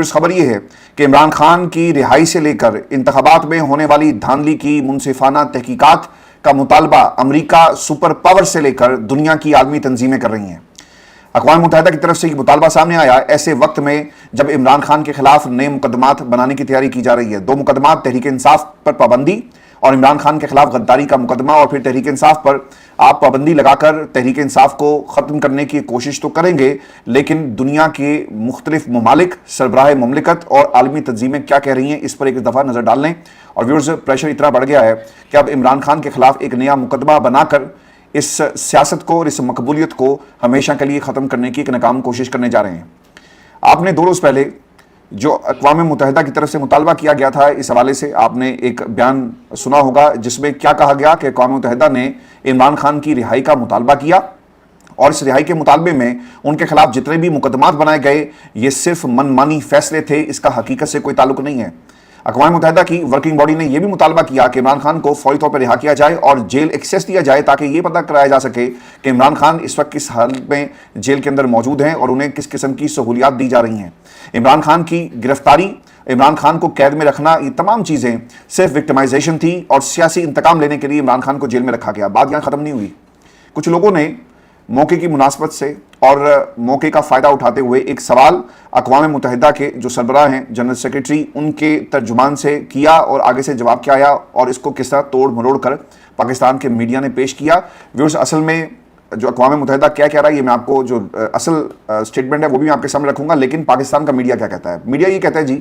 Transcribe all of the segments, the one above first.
خبر یہ ہے کہ عمران خان کی رہائی سے لے کر انتخابات میں ہونے والی دھاندلی کی منصفانہ تحقیقات کا مطالبہ امریکہ سپر پاور سے لے کر دنیا کی عالمی تنظیمیں کر رہی ہیں۔ اقوام متحدہ کی طرف سے یہ مطالبہ سامنے آیا ایسے وقت میں جب عمران خان کے خلاف نئے مقدمات بنانے کی تیاری کی جا رہی ہے۔ 2 مقدمات، تحریک انصاف پر پابندی اور عمران خان کے خلاف غداری کا مقدمہ، اور پھر تحریک انصاف پر آپ پابندی لگا کر تحریک انصاف کو ختم کرنے کی کوشش تو کریں گے، لیکن دنیا کے مختلف ممالک، سربراہ مملکت اور عالمی تنظیمیں کیا کہہ رہی ہیں اس پر ایک دفعہ نظر ڈال لیں۔ اور ویورز، پریشر اتنا بڑھ گیا ہے کہ اب عمران خان کے خلاف ایک نیا مقدمہ بنا کر اس سیاست کو اور اس مقبولیت کو ہمیشہ کے لیے ختم کرنے کی ایک ناکام کوشش کرنے جا رہے ہیں۔ آپ نے 2 روز پہلے جو اقوام متحدہ کی طرف سے مطالبہ کیا گیا تھا، اس حوالے سے آپ نے ایک بیان سنا ہوگا جس میں کیا کہا گیا کہ اقوام متحدہ نے عمران خان کی رہائی کا مطالبہ کیا، اور اس رہائی کے مطالبے میں ان کے خلاف جتنے بھی مقدمات بنائے گئے یہ صرف من مانی فیصلے تھے، اس کا حقیقت سے کوئی تعلق نہیں ہے۔ اقوام متحدہ کی ورکنگ باڈی نے یہ بھی مطالبہ کیا کہ عمران خان کو فوری طور پر رہا کیا جائے اور جیل ایکسیس دیا جائے تاکہ یہ پتہ کرایا جا سکے کہ عمران خان اس وقت کس حالت میں جیل کے اندر موجود ہیں اور انہیں کس قسم کی سہولیات دی جا رہی ہیں۔ عمران خان کی گرفتاری، عمران خان کو قید میں رکھنا، یہ تمام چیزیں صرف وکٹمائزیشن تھی اور سیاسی انتقام لینے کے لیے عمران خان کو جیل میں رکھا گیا۔ بات یہاں ختم نہیں ہوئی۔ کچھ لوگوں نے موقع کی مناسبت سے اور موقع کا فائدہ اٹھاتے ہوئے ایک سوال اقوام متحدہ کے جو سربراہ ہیں، جنرل سیکریٹری، ان کے ترجمان سے کیا اور آگے سے جواب کیا آیا اور اس کو کس طرح توڑ مروڑ کر پاکستان کے میڈیا نے پیش کیا۔ ویورز، اصل میں جو اقوام متحدہ کیا کہہ رہا ہے، یہ میں آپ کو جو اصل سٹیٹمنٹ ہے وہ بھی میں آپ کے سامنے رکھوں گا، لیکن پاکستان کا میڈیا کیا کہتا ہے۔ میڈیا یہ کہتا ہے جی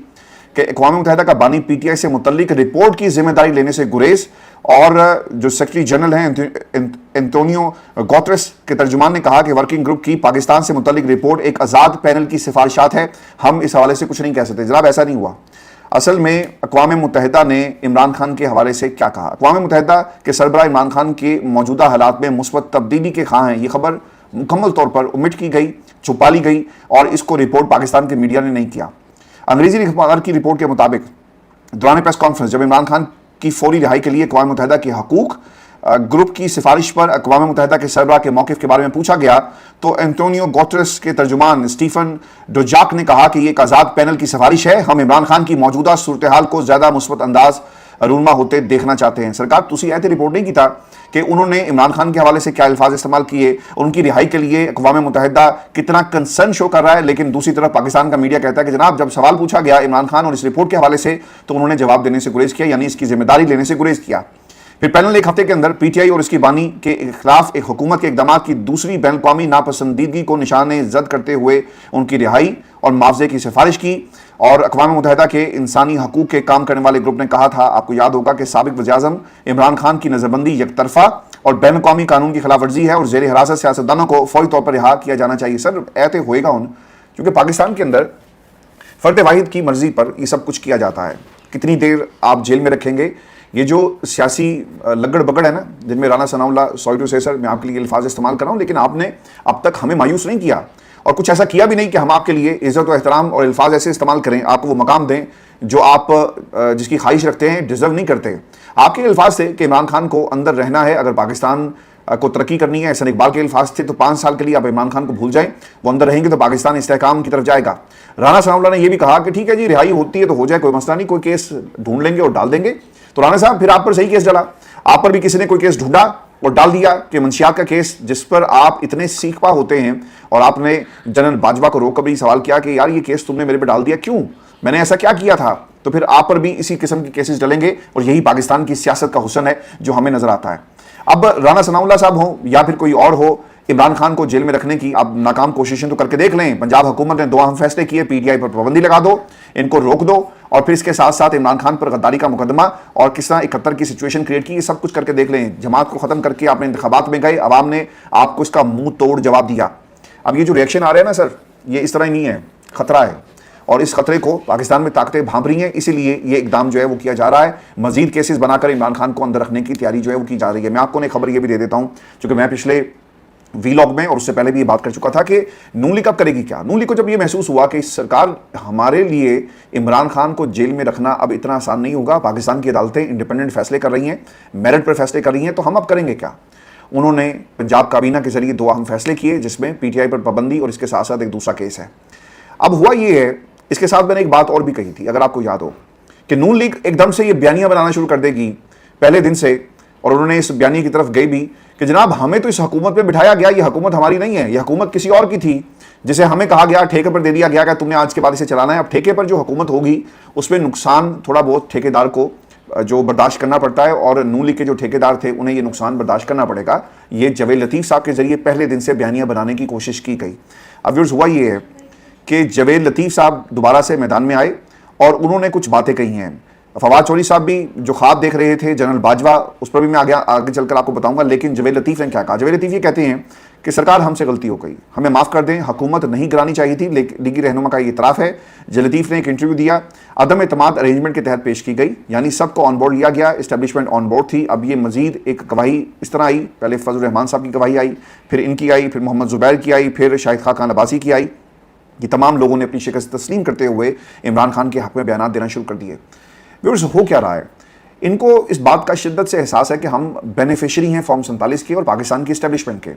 کہ اقوام متحدہ کا بانی پی ٹی آئی سے متعلق رپورٹ کی ذمہ داری لینے سے گریز، اور جو سیکرٹری جنرل ہیں انتونیو گوتریس کے ترجمان نے کہا کہ ورکنگ گروپ کی پاکستان سے متعلق رپورٹ ایک آزاد پینل کی سفارشات ہے، ہم اس حوالے سے کچھ نہیں کہہ سکتے۔ جناب، ایسا نہیں ہوا۔ اصل میں اقوام متحدہ نے عمران خان کے حوالے سے کیا کہا؟ اقوام متحدہ کے سربراہ عمران خان کے موجودہ حالات میں مثبت تبدیلی کے خواہاں ہیں، یہ خبر مکمل طور پر omit کی گئی، چھپا لی گئی، اور اس کو رپورٹ پاکستان کے میڈیا نے نہیں کیا۔ انگریزی اخبار کی رپورٹ کے مطابق دوران پریس کانفرنس جب عمران خان کی فوری رہائی کے لیے اقوام متحدہ کے حقوق گروپ کی سفارش پر اقوام متحدہ کے سربراہ کے موقف کے بارے میں پوچھا گیا تو انتونیو گوتریس کے ترجمان اسٹیفن ڈوجاک نے کہا کہ یہ ایک آزاد پینل کی سفارش ہے، ہم عمران خان کی موجودہ صورتحال کو زیادہ مثبت انداز رونما ہوتے دیکھنا چاہتے ہیں۔ سرکار، تسی ایسے رپورٹ نہیں کیتا کہ انہوں نے عمران خان کے حوالے سے کیا الفاظ استعمال کیے، ان کی رہائی کے لیے اقوام متحدہ کتنا کنسرن شو کر رہا ہے، لیکن دوسری طرف پاکستان کا میڈیا کہتا ہے کہ جناب جب سوال پوچھا گیا عمران خان اور اس رپورٹ کے حوالے سے تو انہوں نے جواب دینے سے گریز کیا، یعنی اس کی ذمہ داری لینے سے گریز کیا۔ پھر پینل ایک ہفتے کے اندر پی ٹی آئی اور اس کی بانی کے خلاف ایک حکومت کے اقدامات کی دوسری بین الاقوامی ناپسندیدگی کو نشان زد کرتے ہوئے ان کی رہائی اور معاوضے کی سفارش کی، اور اقوام متحدہ کے انسانی حقوق کے کام کرنے والے گروپ نے کہا تھا، آپ کو یاد ہوگا کہ سابق وزیر اعظم عمران خان کی نظر بندی یک طرفہ اور بین الاقوامی قانون کی خلاف ورزی ہے اور زیر حراست سیاستدانوں کو فوری طور پر رہا کیا جانا چاہیے۔ سر، ایتے ہوئے گا ان کیونکہ پاکستان کے اندر فرد واحد کی مرضی پر یہ سب کچھ کیا جاتا ہے۔ کتنی دیر آپ جیل میں رکھیں گے، یہ جو سیاسی لگڑ بگڑ ہے نا، جن میں رانا ثناء اللہ، سوری ٹو سے سر، میں آپ کے لیے الفاظ استعمال کر رہا ہوں، لیکن آپ نے اب تک ہمیں مایوس نہیں کیا اور کچھ ایسا کیا بھی نہیں کہ ہم آپ کے لیے عزت و احترام اور الفاظ ایسے استعمال کریں، آپ کو وہ مقام دیں جو آپ جس کی خواہش رکھتے ہیں، ڈیزرو نہیں کرتے۔ آپ کے الفاظ تھے کہ عمران خان کو اندر رہنا ہے، اگر پاکستان کو ترقی کرنی ہے۔ احسن اقبال کے الفاظ تھے تو 5 سال کے لیے آپ عمران خان کو بھول جائیں، وہ اندر رہیں گے تو پاکستان استحکام کی طرف جائے گا۔ رانا ثناء اللہ نے یہ بھی کہا کہ ٹھیک ہے جی، رہائی ہوتی ہے تو ہو جائے، کوئی مسئلہ نہیں، کوئی کیس ڈھونڈ لیں گے اور ڈال دیں گے۔ تو رانا صاحب، پھر آپ پر صحیح کیس ڈلا، آپ پر بھی کسی نے کوئی کیس ڈھونڈا اور ڈال دیا کہ منشیات کا کیس، جس پر آپ اتنے سیکھ پا ہوتے ہیں، اور آپ نے جنرل باجوہ کو روک کر بھی سوال کیا کہ یار یہ کیس تم نے میرے پہ ڈال دیا کیوں، میں نے ایسا کیا کیا تھا؟ تو پھر آپ پر بھی اسی قسم کے کیسز ڈلیں گے، اور یہی پاکستان کی سیاست کا حسن ہے جو ہمیں نظر آتا ہے۔ اب رانا ثناء اللہ صاحب ہوں یا پھر کوئی اور ہو، عمران خان کو جیل میں رکھنے کی اب ناکام کوششیں تو کر کے دیکھ لیں۔ پنجاب حکومت نے 2 اہم فیصلے کیے، پی ٹی آئی پر پابندی لگا دو، ان کو روک دو، اور پھر اس کے ساتھ ساتھ عمران خان پر غداری کا مقدمہ اور کس طرح 71 کی سچویشن کریٹ کی، یہ سب کچھ کر کے دیکھ لیں۔ جماعت کو ختم کر کے آپ نے انتخابات میں گئے، عوام نے آپ کو اس کا منہ توڑ جواب دیا۔ اب یہ جو ریئیکشن آ رہا ہے نا سر، یہ اس طرح ہی نہیں ہے، خطرہ ہے، اور اس خطرے کو پاکستان میں طاقتیں بھانپ رہی ہیں، اسی لیے یہ اقدام جو ہے وہ کیا جا رہا ہے۔ مزید کیسز بنا کر عمران خان کو اندر رکھنے کی تیاری جو ہے وہ کی جا رہی ہے۔ میں آپ کو ایک خبر یہ بھی دے دیتا ہوں، چونکہ میں پچھلے ویلاگ میں اور اس سے پہلے بھی یہ بات کر چکا تھا کہ نون لیگ اب کرے گی کیا۔ نون لیگ کو جب یہ محسوس ہوا کہ سرکار ہمارے لیے عمران خان کو جیل میں رکھنا اب اتنا آسان نہیں ہوگا، پاکستان کی عدالتیں انڈیپینڈنٹ فیصلے کر رہی ہیں، میرٹ پر فیصلے کر رہی ہیں، تو ہم اب کریں گے کیا۔ انہوں نے پنجاب کابینہ کے ذریعے 2 اہم فیصلے کیے، جس میں پی ٹی آئی پر پابندی اور اس کے ساتھ ساتھ ایک دوسرا کیس ہے۔ اب ہوا یہ ہے اس کے ساتھ میں نے ایک بات اور بھی کہی تھی, اگر آپ کو یاد ہو, کہ نون لیگ ایک دم سے یہ بیانیہ بنانا شروع کر دے گی پہلے دن سے, اور انہوں نے اس بیانیے کی طرف گئی بھی کہ جناب ہمیں تو اس حکومت پہ بٹھایا گیا, یہ حکومت ہماری نہیں ہے, یہ حکومت کسی اور کی تھی, جسے ہمیں کہا گیا, ٹھیکے پر دے دیا گیا کہ تم نے آج کے بعد اسے چلانا ہے. اب ٹھیکے پر جو حکومت ہوگی اس میں نقصان تھوڑا بہت ٹھیکیدار کو جو برداشت کرنا پڑتا ہے, اور نون لیگ کے جو ٹھیکیدار تھے انہیں یہ نقصان برداشت کرنا پڑے گا. یہ جاوید لطیف صاحب کے ذریعے پہلے دن سے بیانیہ بنانے کی کوشش کی گئی. اب ویورز ہوا یہ ہے کہ جاوید لطیف صاحب دوبارہ سے میدان میں آئے اور انہوں نے کچھ باتیں کہی ہیں. فواد چودھری صاحب بھی جو خواب دیکھ رہے تھے جنرل باجوہ, اس پر بھی میں آگے چل کر آپ کو بتاؤں گا. لیکن جاوید لطیف نے کیا کہا؟ جاوید لطیف یہ کہتے ہیں کہ سرکار ہم سے غلطی ہو گئی, ہمیں معاف کر دیں, حکومت نہیں گرانی چاہیے تھی. لیگی رہنما کا یہ اعتراف ہے. جاوید لطیف نے ایک انٹرویو دیا, عدم اعتماد ارینجمنٹ کے تحت پیش کی گئی, یعنی سب کو آن بورڈ لیا گیا, اسٹیبلشمنٹ آن بورڈ تھی. اب یہ مزید ایک گواہی اس طرح آئی, پہلے فضل الرحمان صاحب کی گواہی آئی, پھر ان کی آئی, پھر محمد زبیر کی آئی, پھر شاہد خاقان عباسی کی آئی. یہ تمام لوگوں نے اپنی شکست تسلیم کرتے ہوئے عمران خان کے حق میں بیانات دینا شروع کر دیے. ویورز ہو کیا رہا ہے؟ ان کو اس بات کا شدت سے احساس ہے کہ ہم بینیفیشری ہیں فارم 47 کے اور پاکستان کی اسٹیبلشمنٹ کے.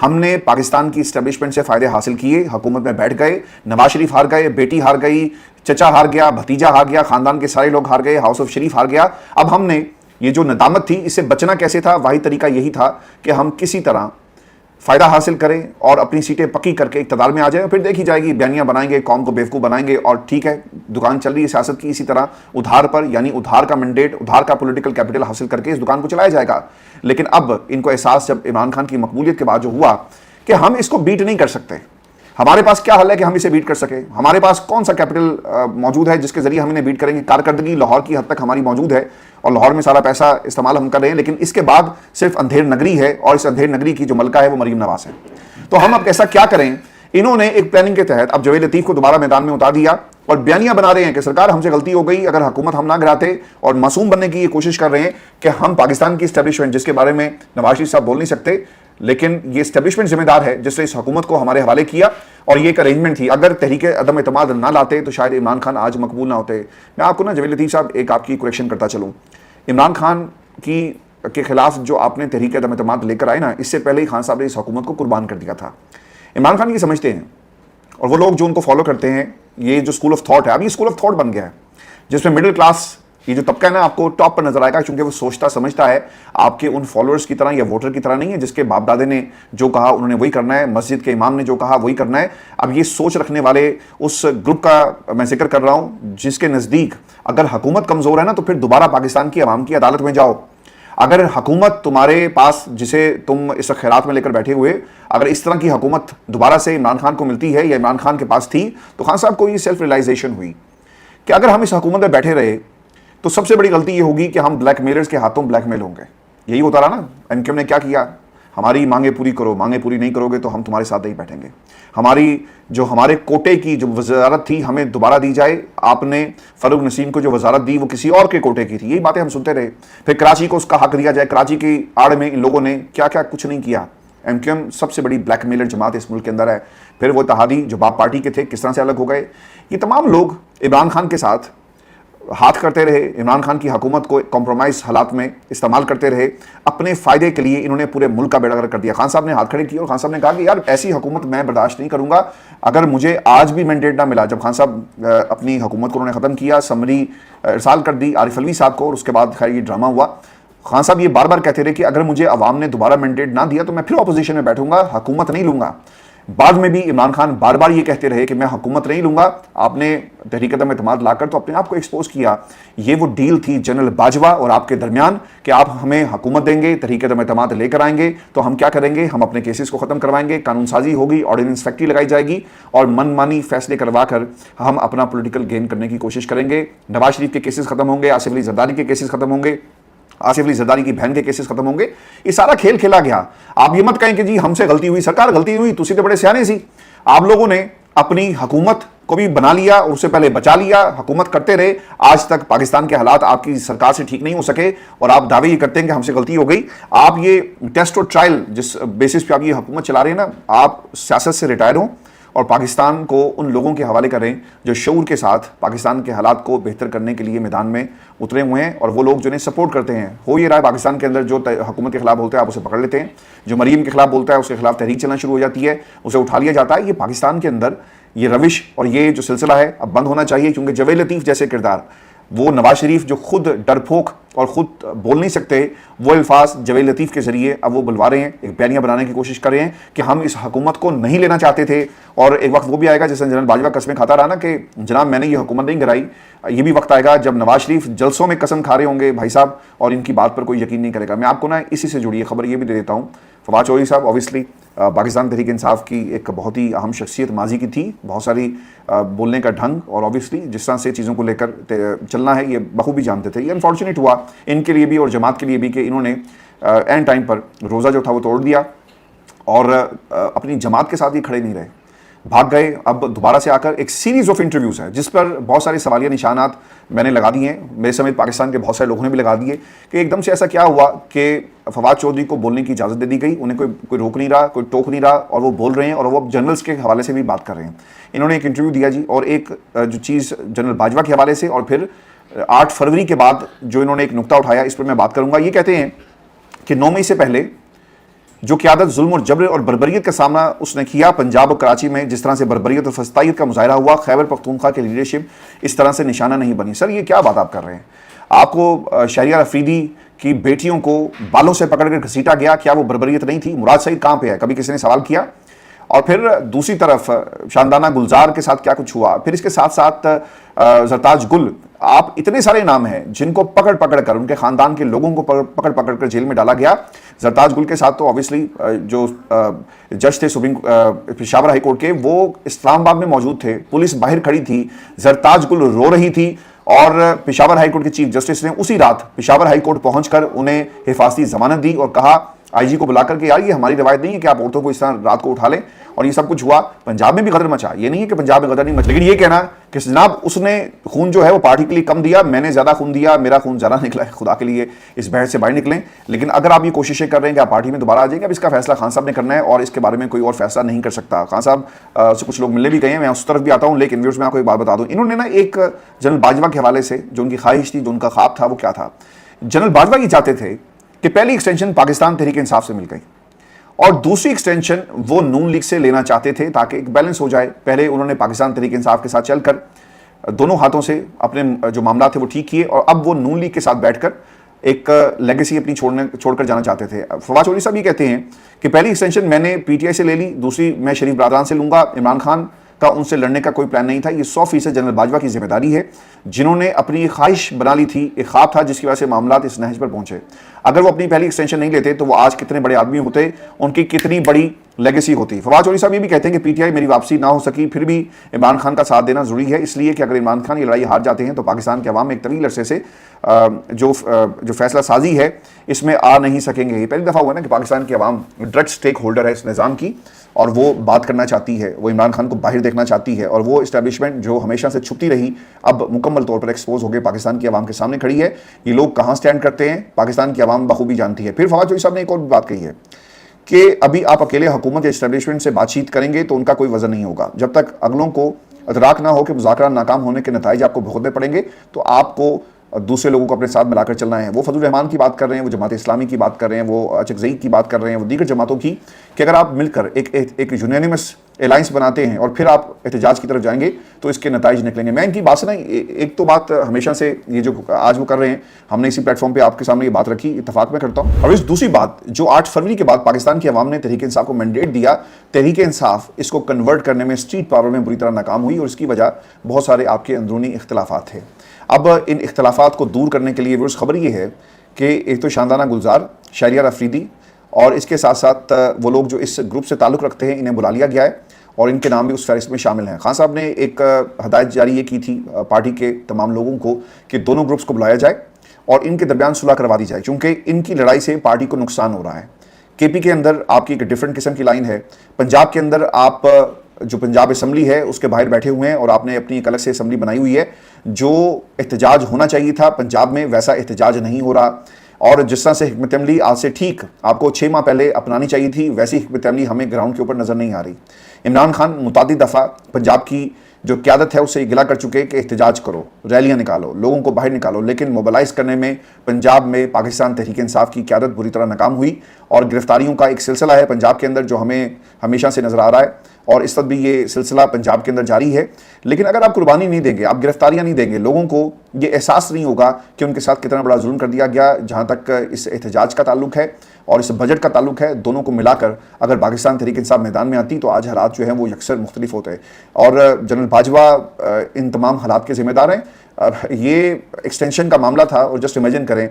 ہم نے پاکستان کی اسٹیبلشمنٹ سے فائدے حاصل کیے, حکومت میں بیٹھ گئے, نواز شریف ہار گئے, بیٹی ہار گئی, چچا ہار گیا, بھتیجا ہار گیا, خاندان کے سارے لوگ ہار گئے, ہاؤس آف شریف ہار گیا. اب ہم نے یہ جو ندامت تھی اس سے بچنا کیسے تھا؟ واحد طریقہ یہی تھا کہ ہم کسی طرح فائدہ حاصل کریں اور اپنی سیٹیں پکی کر کے اقتدار میں آ جائیں, پھر دیکھی جائے گی, بیانیہ بنائیں گے, قوم کو بیوقوف بنائیں گے, اور ٹھیک ہے دکان چل رہی ہے سیاست کی اسی طرح ادھار پر, یعنی ادھار کا منڈیٹ, ادھار کا پولیٹیکل کیپٹل حاصل کر کے اس دکان کو چلایا جائے گا. لیکن اب ان کو احساس جب عمران خان کی مقبولیت کے بعد جو ہوا کہ ہم اس کو بیٹ نہیں کر سکتے, ہمارے پاس کیا حل ہے کہ ہم اسے بیٹ کر سکیں؟ ہمارے پاس کون سا کیپٹل موجود ہے جس کے ذریعے ہم انہیں بیٹ کریں گے؟ کارکردگی لاہور کی حد تک ہماری موجود ہے اور لاہور میں سارا پیسہ استعمال ہم کر رہے ہیں, لیکن اس کے بعد صرف اندھیر نگری ہے, اور اس اندھیر نگری کی جو ملکہ ہے وہ مریم نواز ہے. تو ہم اب ایسا کیا کریں؟ انہوں نے ایک پلاننگ کے تحت اب جاوید لطیف کو دوبارہ میدان میں اتار دیا اور بیانیہ بنا رہے ہیں کہ سرکار ہم سے غلطی ہو گئی, اگر حکومت ہم نہ گراتے, اور معصوم بننے کی یہ کوشش کر رہے ہیں کہ ہم پاکستان کی اسٹیبلشمنٹ, جس کے بارے میں نواز شریف صاحب بول نہیں سکتے, لیکن یہ اسٹیبلشمنٹ ذمہ دار ہے جس نے اس حکومت کو ہمارے حوالے کیا, اور یہ ایک ارینجمنٹ تھی. اگر تحریک عدم اعتماد نہ لاتے تو شاید عمران خان آج مقبول نہ ہوتے. میں آپ کو جاوید لطیف صاحب ایک آپ کی کریکشن کرتا چلوں, عمران خان کے خلاف جو آپ نے تحریک عدم اعتماد لے کر آئے نا, اس سے پہلے ہی خان صاحب نے اس حکومت کو قربان کر دیا تھا. عمران خان یہ سمجھتے ہیں, اور وہ لوگ جو ان کو فالو کرتے ہیں, یہ جو اسکول آف تھاٹ ہے, اب یہ اسکول آف تھاٹ بن گیا ہے جس میں مڈل کلاس, یہ جو طبقہ ہے نا, آپ کو ٹاپ پر نظر آئے گا, کیونکہ وہ سوچتا سمجھتا ہے آپ کے ان فالوورز کی طرح یا ووٹر کی طرح نہیں ہے جس کے باپ دادے نے جو کہا انہوں نے وہی کرنا ہے, مسجد کے امام نے جو کہا وہی کرنا ہے. اب یہ سوچ رکھنے والے اس گروپ کا میں ذکر کر رہا ہوں جس کے نزدیک اگر حکومت کمزور ہے نا تو پھر دوبارہ پاکستان کی عوام کی عدالت میں جاؤ. اگر حکومت تمہارے پاس, جسے تم اس وقت خیرات میں لے کر بیٹھے ہوئے, اگر اس طرح کی حکومت دوبارہ سے عمران خان کو ملتی ہے یا عمران خان کے پاس تھی, تو خان صاحب کو یہ سیلف ریلائزیشن ہوئی کہ اگر ہم اس حکومت میں بیٹھے رہے تو سب سے بڑی غلطی یہ ہوگی کہ ہم بلیک میلرز کے ہاتھوں بلیک میل ہوں گے. یہی ہوتا رہا نا, ایم کیو ایم نے کیا کیا, ہماری مانگیں پوری کرو, مانگیں پوری نہیں کرو گے تو ہم تمہارے ساتھ نہیں بیٹھیں گے. ہمارے کوٹے کی جو وزارت تھی ہمیں دوبارہ دی جائے, آپ نے فاروق نسیم کو جو وزارت دی وہ کسی اور کے کوٹے کی تھی. یہی باتیں ہم سنتے رہے. پھر کراچی کو اس کا حق دیا جائے, کراچی کی آڑ میں ان لوگوں نے کیا کیا کچھ نہیں کیا. ایم کیو ایم سب سے بڑی بلیک میلر جماعت اس ملک کے اندر ہے. پھر وہ اتحادی جو باپ پارٹی کے تھے کس طرح سے الگ ہو گئے. یہ تمام لوگ عمران خان کے ساتھ ہاتھ کرتے رہے, عمران خان کی حکومت کو کمپرومائز حالات میں استعمال کرتے رہے اپنے فائدے کے لیے. انہوں نے پورے ملک کا بیڑا گرک کر دیا. خان صاحب نے ہاتھ کھڑے کیے اور خان صاحب نے کہا کہ یار ایسی حکومت میں برداشت نہیں کروں گا. اگر مجھے آج بھی مینڈیٹ نہ ملا, جب خان صاحب اپنی حکومت کو انہوں نے ختم کیا, سمری ارسال کر دی عارف علوی صاحب کو, اور اس کے بعد خیر یہ ڈرامہ ہوا. خان صاحب یہ بار بار کہتے رہے کہ اگر مجھے عوام نے دوبارہ مینڈیٹ نہ دیا تو میں پھر اپوزیشن میں بیٹھوں گا, حکومت نہیں لوں گا. بعد میں بھی عمران خان بار بار یہ کہتے رہے کہ میں حکومت نہیں لوں گا. آپ نے تحریک عدم اعتماد لا کر تو اپنے آپ کو ایکسپوز کیا. یہ وہ ڈیل تھی جنرل باجوہ اور آپ کے درمیان کہ آپ ہمیں حکومت دیں گے, تحریک عدم اعتماد لے کر آئیں گے, تو ہم کیا کریں گے, ہم اپنے کیسز کو ختم کروائیں گے, قانون سازی ہوگی, آرڈیننس فیکٹری لگائی جائے گی, اور من مانی فیصلے کروا کر ہم اپنا پولیٹیکل گین کرنے کی کوشش کریں گے. نواز شریف کے کیسز ختم ہوں گے, آصف علی زرداری کے کیسز ختم ہوں گے, آصف علی زرداری کی بہن کے کیسز ختم ہوں گے. یہ سارا کھیل کھیلا گیا. آپ یہ مت کہیں کہ جی ہم سے غلطی ہوئی. سرکار غلطی ہوئی, تسی تو بڑے سیانے سی. آپ لوگوں نے اپنی حکومت کو بھی بنا لیا اور اس سے پہلے بچا لیا, حکومت کرتے رہے. آج تک پاکستان کے حالات آپ کی سرکار سے ٹھیک نہیں ہو سکے, اور آپ دعوے یہ کرتے ہیں کہ ہم سے غلطی ہو گئی. آپ یہ ٹیسٹ اور ٹرائل جس بیسس پہ آپ یہ حکومت چلا رہے ہیں نا, آپ سیاست سے ریٹائر ہوں اور پاکستان کو ان لوگوں کے حوالے کریں جو شعور کے ساتھ پاکستان کے حالات کو بہتر کرنے کے لیے میدان میں اترے ہوئے ہیں, اور وہ لوگ جو انہیں سپورٹ کرتے ہیں. ہو یہ رہا ہے پاکستان کے اندر جو حکومت کے خلاف بولتا ہے آپ اسے پکڑ لیتے ہیں, جو مریم کے خلاف بولتا ہے اس کے خلاف تحریک چلنا شروع ہو جاتی ہے, اسے اٹھا لیا جاتا ہے. یہ پاکستان کے اندر یہ روش اور یہ جو سلسلہ ہے اب بند ہونا چاہیے، کیونکہ جاوید لطیف جیسے کردار، وہ نواز شریف جو خود ڈرپوک اور خود بول نہیں سکتے، وہ الفاظ جاوید لطیف کے ذریعے اب وہ بلوا رہے ہیں، ایک بیانیہ بنانے کی کوشش کر رہے ہیں کہ ہم اس حکومت کو نہیں لینا چاہتے تھے، اور ایک وقت وہ بھی آئے گا جیسے جنرل باجوہ قسمیں کھاتا رہا نا کہ جناب میں نے یہ حکومت نہیں گرائی، یہ بھی وقت آئے گا جب نواز شریف جلسوں میں قسم کھا رہے ہوں گے بھائی صاحب، اور ان کی بات پر کوئی یقین نہیں کرے گا۔ میں آپ کو نا اسی سے جڑی خبر یہ بھی دے دیتا ہوں، فواد چودھری صاحب اوبیسلی پاکستان تحریک انصاف کی ایک بہت ہی اہم شخصیت ماضی کی تھی، بہت ساری بولنے کا ڈھنگ اور اوبیسلی جس طرح سے چیزوں کو لے کر چلنا ہے یہ بخوبی جانتے تھے۔ یہ انفارچونیٹ ہوا ان کے لیے بھی اور جماعت کے لیے بھی کہ انہوں نے اینڈ ٹائم پر روزہ جو تھا وہ توڑ دیا اور اپنی جماعت کے ساتھ ہی کھڑے نہیں رہے، بھاگ گئے۔ اب دوبارہ سے آ کر ایک سیریز آف انٹرویوز ہے جس پر بہت سارے سوالیہ نشانات میں نے لگا دیے ہیں، میرے سمیت پاکستان کے بہت سارے لوگوں نے بھی لگا دیے کہ ایک دم سے ایسا کیا ہوا کہ فواد چودھری کو بولنے کی اجازت دے دی گئی، انہیں کوئی روک نہیں رہا، کوئی ٹوک نہیں رہا، اور وہ بول رہے ہیں اور وہ اب جنرلز کے حوالے سے بھی بات کر رہے ہیں۔ انہوں نے ایک انٹرویو دیا جی، اور ایک جو چیز جنرل باجوہ کے حوالے سے، اور پھر 8 فروری کے بعد جو انہوں نے ایک نقطہ اٹھایا اس پر میں بات کروں گا۔ یہ کہتے ہیں کہ 9 مئی سے پہلے جو قیادت ظلم اور جبر اور بربریت کا سامنا اس نے کیا، پنجاب اور کراچی میں جس طرح سے بربریت اور فسطائیت کا مظاہرہ ہوا، خیبر پختونخوا کی لیڈرشپ اس طرح سے نشانہ نہیں بنی۔ سر یہ کیا بات آپ کر رہے ہیں؟ آپ کو شہریار افریدی کی بیٹیوں کو بالوں سے پکڑ کر گھسیٹا گیا، کیا وہ بربریت نہیں تھی؟ مراد سعید کہاں پہ ہے؟ کبھی کسی نے سوال کیا؟ اور پھر دوسری طرف شاندانہ گلزار کے ساتھ کیا کچھ ہوا، پھر اس کے ساتھ ساتھ زرتاج گل، آپ اتنے سارے نام ہیں جن کو پکڑ پکڑ کر ان کے خاندان کے لوگوں کو پکڑ پکڑ کر جیل میں ڈالا گیا۔ زرتاج گل کے ساتھ تو اوبیسلی جو جج تھے پشاور ہائی کورٹ کے، وہ اسلام آباد میں موجود تھے، پولیس باہر کھڑی تھی، زرتاج گل رو رہی تھی، اور پشاور ہائی کورٹ کے چیف جسٹس نے اسی رات پشاور ہائی کورٹ پہنچ کر انہیں حفاظتی ضمانت دی اور کہا آئی جی کو بلا کر کہ یار یہ ہماری روایت نہیں ہے کہ آپ عورتوں کو اس طرح رات کو اٹھا لیں، اور یہ سب کچھ ہوا۔ پنجاب میں بھی غدر مچا، یہ نہیں ہے کہ پنجاب میں غدر نہیں مچا، لیکن یہ کہنا کہ جناب اس نے خون جو ہے وہ پارٹی کے لیے کم دیا، میں نے زیادہ خون دیا، میرا خون زیادہ نکلا ہے، خدا کے لیے اس بحث سے باہر نکلیں۔ لیکن اگر آپ یہ کوششیں کر رہے ہیں کہ آپ پارٹی میں دوبارہ آ جائیں گے، اب اس کا فیصلہ خان صاحب نے کرنا ہے اور اس کے بارے میں کوئی اور فیصلہ نہیں کر سکتا۔ خان صاحب سے کچھ لوگ ملنے بھی گئے ہیں، میں اس طرف بھی آتا ہوں، لیکن ویورز میں آپ کو ایک بات بتا دوں، انہوں نے نا ایک جنرل باجوہ کے حوالے سے جو ان کی خواہش تھی، جو ان کا خواب تھا، وہ کیا تھا؟ جنرل باجوہ یہ چاہتے تھے کہ پہلی ایکسٹینشن پاکستان تحریک انصاف سے مل گئی اور دوسری ایکسٹینشن وہ نون لیگ سے لینا چاہتے تھے تاکہ ایک بیلنس ہو جائے۔ پہلے انہوں نے پاکستان تحریک انصاف کے ساتھ چل کر دونوں ہاتھوں سے اپنے جو معاملات تھے وہ ٹھیک کیے، اور اب وہ نون لیگ کے ساتھ بیٹھ کر ایک لیگیسی اپنی چھوڑ کر جانا چاہتے تھے۔ فواد چودھری صاحب یہ کہتے ہیں کہ پہلی ایکسٹینشن میں نے پی ٹی آئی سے لے لی، دوسری میں شریف برادران سے لوں گا، عمران خان کا ان سے لڑنے کا کوئی پلان نہیں تھا۔ یہ 100% جنرل باجوہ کی ذمہ داری ہے، جنہوں نے اپنی ایک خواہش بنا لی تھی، ایک خواب تھا جس کی وجہ سے معاملات اس نہج پر پہنچے۔ اگر وہ اپنی پہلی ایکسٹینشن نہیں لیتے تو وہ آج کتنے بڑے آدمی ہوتے، ان کی کتنی بڑی لیگیسی ہوتی۔ فواد چودھری صاحب یہ بھی کہتے ہیں کہ پی ٹی آئی میری واپسی نہ ہو سکی، پھر بھی عمران خان کا ساتھ دینا ضروری ہے، اس لیے کہ اگر عمران خان یہ لڑائی ہار جاتے ہیں تو پاکستان کے عوام ایک طویل عرصے سے جو فیصلہ سازی ہے اس میں آ نہیں سکیں گے۔ یہ پہلی دفعہ ہوا نا کہ پاکستان کی عوام ڈائریکٹ سٹیک ہولڈر ہے اس نظام کی، اور وہ بات کرنا چاہتی ہے، وہ عمران خان کو باہر دیکھنا چاہتی ہے، اور وہ اسٹیبلشمنٹ جو ہمیشہ سے چھپتی رہی اب مکمل طور پر ایکسپوز ہو کے پاکستان کی عوام کے سامنے کھڑی ہے۔ یہ لوگ کہاں سٹینڈ کرتے ہیں پاکستان کی عوام بخوبی جانتی ہے۔ پھر فواد چودھری صاحب نے ایک اور بات کہی ہے کہ ابھی آپ اکیلے حکومت یا اسٹیبلشمنٹ سے بات چیت کریں گے تو ان کا کوئی وزن نہیں ہوگا، جب تک اگلوں کو ادراک نہ ہو کہ مذاکرات ناکام ہونے کے نتائج آپ کو بھگتنے پڑیں گے تو آپ کو دوسرے لوگوں کو اپنے ساتھ ملا کر چلنا ہے۔ وہ فضل الرحمان کی بات کر رہے ہیں، وہ جماعت اسلامی کی بات کر رہے ہیں، وہ چکزئی کی بات کر رہے ہیں، وہ دیگر جماعتوں کی، کہ اگر آپ مل کر ایک یونینیمس الائنس بناتے ہیں اور پھر آپ احتجاج کی طرف جائیں گے تو اس کے نتائج نکلیں گے۔ میں ان کی بات سے نا ایک تو بات ہمیشہ سے یہ جو آج وہ کر رہے ہیں، ہم نے اسی پلیٹ فارم پہ آپ کے سامنے یہ بات رکھی، اتفاق میں کرتا ہوں۔ اور اس دوسری بات جو 8 فروری کے بعد پاکستان کی عوام نے تحریک انصاف کو مینڈیٹ دیا، تحریک انصاف اس کو کنورٹ کرنے میں اسٹریٹ پاور میں بری طرح ناکام ہوئی، اور اس کی وجہ بہت سارے آپ کے اندرونی اختلافات تھے۔ اب ان اختلافات کو دور کرنے کے لیے ویورز خبر یہ ہے کہ ایک تو شاندانہ گلزار، شہریار افریدی، اور اس کے ساتھ ساتھ وہ لوگ جو اس گروپ سے تعلق رکھتے ہیں انہیں بلا لیا گیا ہے اور ان کے نام بھی اس فہرست میں شامل ہیں۔ خان صاحب نے ایک ہدایت جاری یہ کی تھی پارٹی کے تمام لوگوں کو کہ دونوں گروپس کو بلایا جائے اور ان کے درمیان صلح کروا دی جائے، کیونکہ ان کی لڑائی سے پارٹی کو نقصان ہو رہا ہے۔ کے پی کے اندر آپ کی ایک ڈیفرنٹ قسم کی لائن ہے، پنجاب کے اندر آپ جو پنجاب اسمبلی ہے اس کے باہر بیٹھے ہوئے ہیں اور آپ نے اپنی ایک الگ سے اسمبلی بنائی ہوئی ہے۔ جو احتجاج ہونا چاہیے تھا پنجاب میں ویسا احتجاج نہیں ہو رہا، اور جس طرح سے حکمت عملی آج سے ٹھیک آپ کو 6 ماہ پہلے اپنانی چاہیے تھی، ویسی حکمت عملی ہمیں گراؤنڈ کے اوپر نظر نہیں آ رہی۔ عمران خان متعدد دفعہ پنجاب کی جو قیادت ہے اس سے یہ گلا کر چکے کہ احتجاج کرو، ریلیاں نکالو، لوگوں کو باہر نکالو، لیکن موبلائز کرنے میں پنجاب میں پاکستان تحریک انصاف کی قیادت بری طرح ناکام ہوئی، اور گرفتاریوں کا ایک سلسلہ ہے پنجاب کے اندر جو ہمیں ہمیشہ سے نظر آ رہا ہے۔ اور اس وقت بھی یہ سلسلہ پنجاب کے اندر جاری ہے. لیکن اگر آپ قربانی نہیں دیں گے, آپ گرفتاریاں نہیں دیں گے, لوگوں کو یہ احساس نہیں ہوگا کہ ان کے ساتھ کتنا بڑا ظلم کر دیا گیا. جہاں تک اس احتجاج کا تعلق ہے اور اس بجٹ کا تعلق ہے, دونوں کو ملا کر اگر پاکستان تحریک انصاف میدان میں آتی تو آج حالات جو ہیں وہ یکسر مختلف ہوتے ہیں. اور جنرل باجوہ ان تمام حالات کے ذمہ دار ہیں. یہ ایکسٹینشن کا معاملہ تھا, اور جسٹ امیجن کریں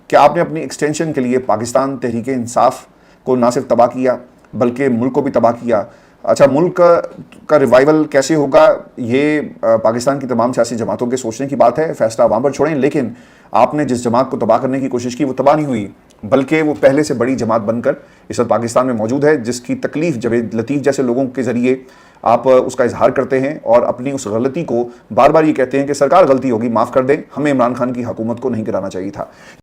کہ آپ نے اپنی ایکسٹینشن کے لیے پاکستان تحریک انصاف کو نہ صرف تباہ کیا بلکہ ملک کو بھی تباہ کیا. اچھا, ملک کا ریوائول کیسے ہوگا یہ پاکستان کی تمام سیاسی جماعتوں کے سوچنے کی بات ہے, فیصلہ عوام پر چھوڑیں. لیکن آپ نے جس جماعت کو تباہ کرنے کی کوشش کی وہ تباہ نہیں ہوئی, بلکہ وہ پہلے سے بڑی جماعت بن کر اس وقت پاکستان میں موجود ہے, جس کی تکلیف جاوید لطیف جیسے لوگوں کے ذریعے آپ اس کا اظہار کرتے ہیں اور اپنی اس غلطی کو بار بار یہ کہتے ہیں کہ سرکار غلطی ہوگی, معاف کر دیں, ہمیں عمران خان کی حکومت کو نہیں گرانا چاہیے تھا.